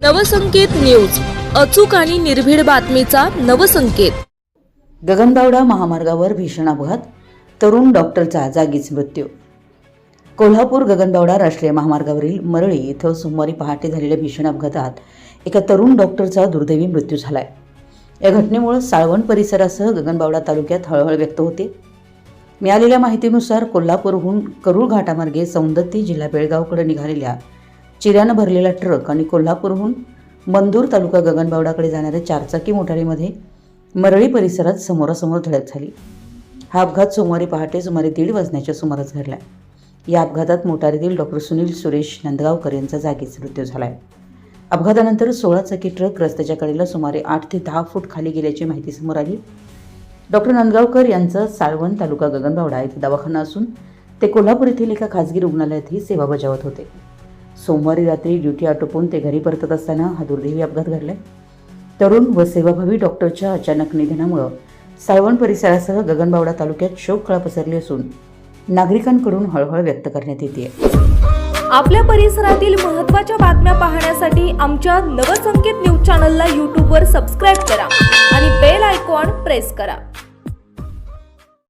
Navsanket news, अचूक आणि निर्भीड बातमीचा नवसंकेत। गगनबावडा महामार्गावर भीषण अपघात, तरुण डॉक्टरचा जागीच मृत्यू। कोल्हापूर गगनबावडा राष्ट्रीय महामार्गावरील मरळी इथं सोमवारी पहाटे झालेल्या भीषण अपघातात एका तरुण डॉक्टरचा दुर्दैवी मृत्यू झालाय। या घटनेमुळे साळवण परिसरासह गगनबावडा तालुक्यात हळहळ व्यक्त होते। मिळालेल्या माहितीनुसार कोल्हापूरहून करूळ घाटामार्गे सौंदत्ती जिल्हा बेळगावकडे निघालेल्या चिऱ्यानं भरलेला ट्रक आणि कोल्हापूरहून मंदूर तालुका गगनबावडाकडे जाणाऱ्या चारचाकी मोटारीमध्ये मरळी परिसरात समोरासमोर धडक झाली। हा अपघात सोमवारी पहाटे सुमारे 1:30 वाजण्याच्या सुमारास घडला। या अपघातात मोटारीतील डॉक्टर सुनील सुरेश नंदगावकर यांचा जागीच मृत्यू झालाय। अपघातानंतर 16 चाकी ट्रक रस्त्याच्या कडेला सुमारे 8 ते 10 फूट खाली गेल्याची माहिती समोर आली। डॉक्टर नंदगावकर यांचा साळवण तालुका गगनबावडा येथे दवाखाना असून ते कोल्हापूर येथील एका खासगी रुग्णालयातही सेवा बजावत होते। सोमवारी रात्री ड्युटी आटोपून ते घरी परतत असताना हा दुर्दैवी अपघात घडला। तरुण व सेवाभावी डॉक्टरच्या अचानक निधनामुळे साळवण परिसरासह गगनबावडा तालुक्यात शोककळा पसरली असून नागरिकांकडून हळहळ व्यक्त करण्यात येते। आपल्या परिसरातील महत्त्वाच्या बातम्या पाहण्यासाठी आमच्या नवसंकेत न्यूज चॅनलला YouTube वर सबस्क्राइब करा आणि बेल आयकॉन प्रेस करा।